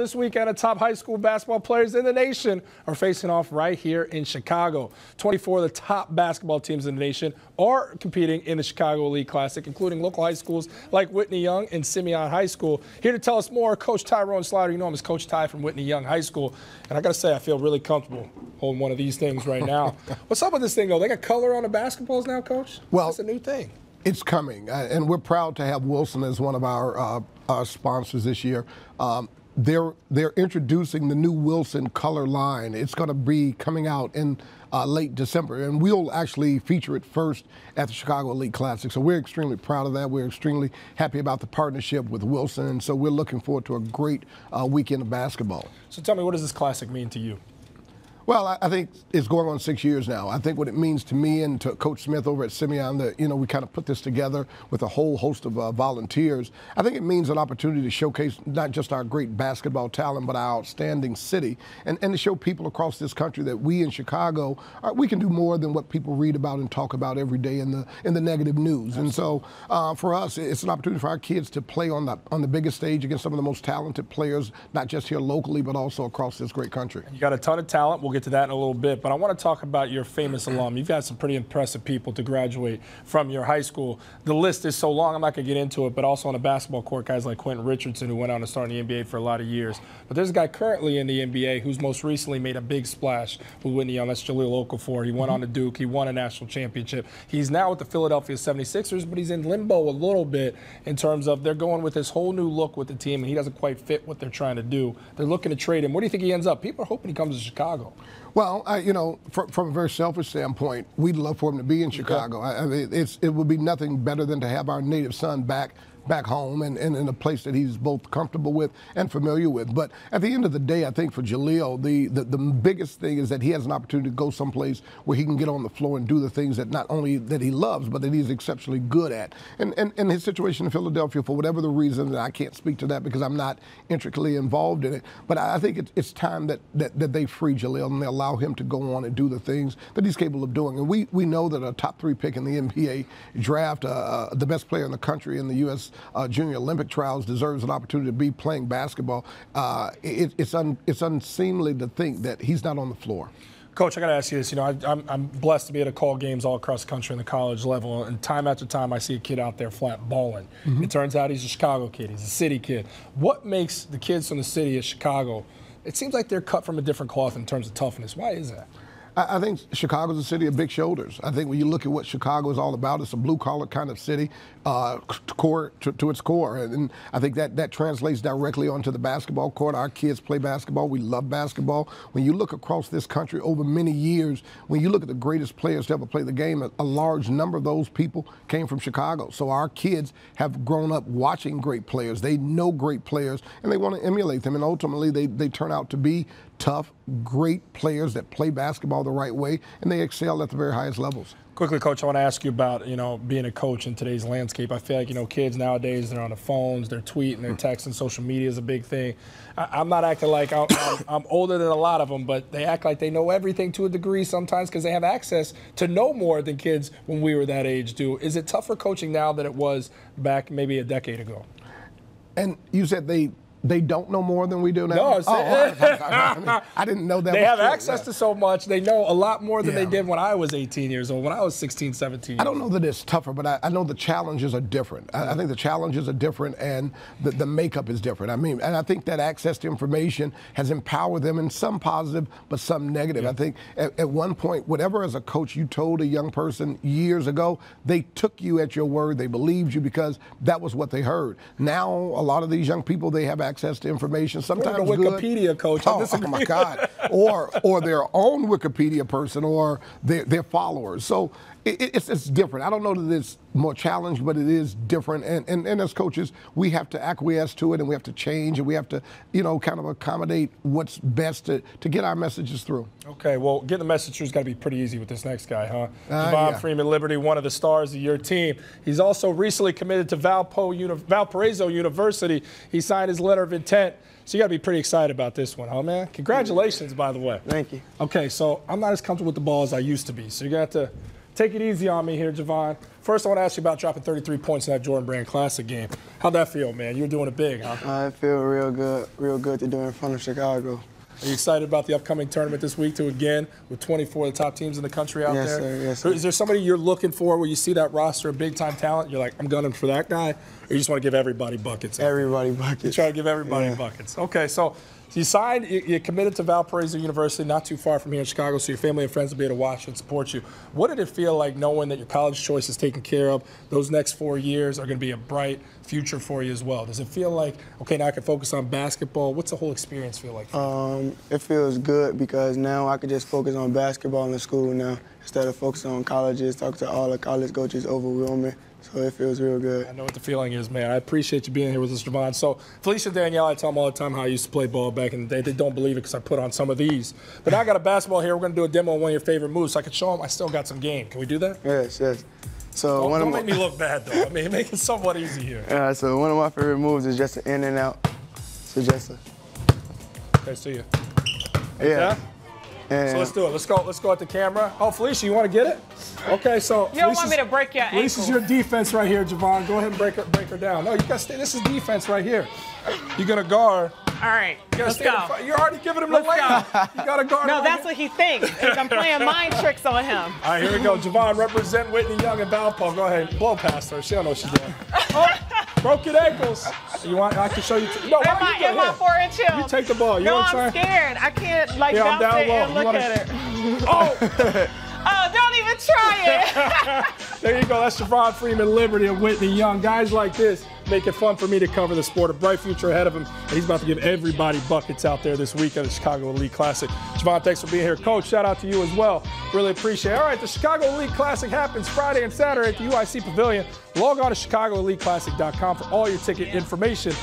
This weekend, the top high school basketball players in the nation are facing off right here in Chicago. 24 of the top basketball teams in the nation are competing in the Chicago Elite Classic, including local high schools like Whitney Young and Simeon High School. Here to tell us more, Coach Tyrone Slider. You know him as Coach Ty from Whitney Young High School. And I got to say, I feel really comfortable holding one of these things right now. What's up with this thing, though? They got color on the basketballs now, Coach? Well, that's a new thing. It's coming, and we're proud to have Wilson as one of our sponsors this year. They're introducing the new Wilson color line. It's going to be coming out in late December, and we'll actually feature it first at the Chicago Elite Classic. So we're extremely proud of that. We're extremely happy about the partnership with Wilson, and so we're looking forward to a great weekend of basketball. So tell me, what does this classic mean to you? Well, I think it's going on 6 years now. I think what it means to me and to Coach Smith over at Simeon, that we kind of put this together with a whole host of volunteers. I think it means an opportunity to showcase not just our great basketball talent, but our outstanding city, and to show people across this country that we in Chicago, we can do more than what people read about and talk about every day in the negative news. Absolutely. And so for us, it's an opportunity for our kids to play on the biggest stage against some of the most talented players, not just here locally, but also across this great country. You got a ton of talent. We'll get to that in a little bit, but I want to talk about your famous alum. You've had some pretty impressive people to graduate from your high school. The list is so long, I'm not going to get into it, but also on the basketball court, guys like Quentin Richardson, who went on to start in the NBA for a lot of years. But there's a guy currently in the NBA who's most recently made a big splash with Whitney Young. That's Jahlil Okafor. He went on to Duke. He won a national championship. He's now with the Philadelphia 76ers, but he's in limbo a little bit in terms of they're going with this whole new look with the team, and he doesn't quite fit what they're trying to do. They're looking to trade him. Where do you think he ends up? People are hoping he comes to Chicago. Well, from a very selfish standpoint, we'd love for him to be in Chicago. Okay. It would be nothing better than to have our native son back home and in a place that he's both comfortable with and familiar with. But at the end of the day, I think for Jahlil, the biggest thing is that he has an opportunity to go someplace where he can get on the floor and do the things that not only that he loves, but that he's exceptionally good at. And his situation in Philadelphia, for whatever the reason, and I can't speak to that because I'm not intricately involved in it, but I think it's time that they free Jahlil and they allow him to go on and do the things that he's capable of doing. And we know that a top 3 pick in the NBA draft, the best player in the country in the U.S. Junior Olympic trials, deserves an opportunity to be playing basketball. It's unseemly to think that he's not on the floor. Coach, I got to ask you this. I'm blessed to be able to call games all across the country on the college level, and time after time I see a kid out there flat balling. Mm-hmm. It turns out he's a Chicago kid. He's a city kid. What makes the kids from the city of Chicago, it seems like they're cut from a different cloth in terms of toughness. Why is that? I think Chicago's a city of big shoulders. I think when you look at what Chicago is all about, it's a blue-collar kind of city to its core. And I think that translates directly onto the basketball court. Our kids play basketball. We love basketball. When you look across this country over many years, when you look at the greatest players to ever play the game, a large number of those people came from Chicago. So our kids have grown up watching great players. They know great players, and they want to emulate them. And ultimately, they turn out to be tough, great players that play basketball the right way, and they excel at the very highest levels. Quickly, Coach, I want to ask you about, being a coach in today's landscape. I feel like, kids nowadays, they're on the phones, they're tweeting, they're texting. Social media is a big thing. I'm not acting like I'm older than a lot of them, but they act like they know everything to a degree sometimes because they have access to know more than kids when we were that age do. Is it tougher coaching now than it was back maybe a decade ago? And you said they don't know more than we do now? No, I didn't know that. They have access to so much. They know a lot more than they did when I was 18 years old, when I was 16, 17 years I don't know that it's tougher, but I know the challenges are different. I think the challenges are different, and the makeup is different. And I think that access to information has empowered them in some positive, but some negative. Yeah. I think at one point, whatever as a coach you told a young person years ago, they took you at your word. They believed you because that was what they heard. Now, a lot of these young people, they have access to information. Sometimes good. Wikipedia, Coach. Oh my God! or their own Wikipedia person, or their followers. So it's different. I don't know that it's more challenged, but it is different. And as coaches, we have to acquiesce to it, and we have to change, and we have to kind of accommodate what's best to get our messages through. Okay. Well, getting the message through has got to be pretty easy with this next guy, huh? Javon Freeman, Liberty, one of the stars of your team. He's also recently committed to Valparaiso University. He signed his letter of intent. So you got to be pretty excited about this one, huh, man? Congratulations, by the way. Thank you. Okay, so I'm not as comfortable with the ball as I used to be. So you're going to have to take it easy on me here, Javon. First, I want to ask you about dropping 33 points in that Jordan Brand Classic game. How'd that feel, man? You were doing it big, huh? I feel real good to do it in front of Chicago. Are you excited about the upcoming tournament this week, too, again, with 24 of the top teams in the country out there? Yes, sir. Is there somebody you're looking for where you see that roster of big-time talent, you're like, I'm gunning for that guy, or you just want to give everybody buckets? Everybody buckets. You try to give everybody buckets. Okay, so you signed, you committed to Valparaiso University, not too far from here in Chicago, so your family and friends will be able to watch and support you. What did it feel like knowing that your college choice is taken care of? Those next 4 years are going to be a bright future for you as well. Does it feel like, okay, now I can focus on basketball? What's the whole experience feel like? It feels good because now I can just focus on basketball in the school now instead of focusing on colleges, talk to all the college coaches overwhelm me. So it feels real good. I know what the feeling is, man. I appreciate you being here with us, Javon. So Felicia and Danielle, I tell them all the time how I used to play ball back in the day. They don't believe it because I put on some of these. But now I got a basketball here. We're going to do a demo on one of your favorite moves so I can show them I still got some game. Can we do that? Yes. So don't make me look bad, though. I mean, make it somewhat easy here. So one of my favorite moves is just an in and out. So just a... Okay, see you. Yeah. So let's do it. Let's go at the camera. Oh, Felicia, you want to get it? Okay, so you don't want me to break your ankle. This is your defense right here, Javon. Go ahead and break her down. No, you got to stay. This is defense right here. You're gonna guard. All right, let's go. You're already giving him the layup. You got to guard. No, that's what he thinks. I'm playing mind tricks on him. All right, here we go. Javon, represent Whitney Young and Valpo. Go ahead, blow past her. She don't know what she's doing. Oh, broken ankles. You want? I can show you. No, in my 4-inch heel. You take the ball. You no, I'm scared. I can't bounce it and look at it. Oh. Oh, don't even try it. There you go. That's Javon Freeman, Liberty, and Whitney Young. Guys like this make it fun for me to cover the sport. A bright future ahead of him, and he's about to give everybody buckets out there this week at the Chicago Elite Classic. Javon, thanks for being here. Coach, shout out to you as well. Really appreciate it. All right, the Chicago Elite Classic happens Friday and Saturday at the UIC Pavilion. Log on to ChicagoEliteClassic.com for all your ticket information.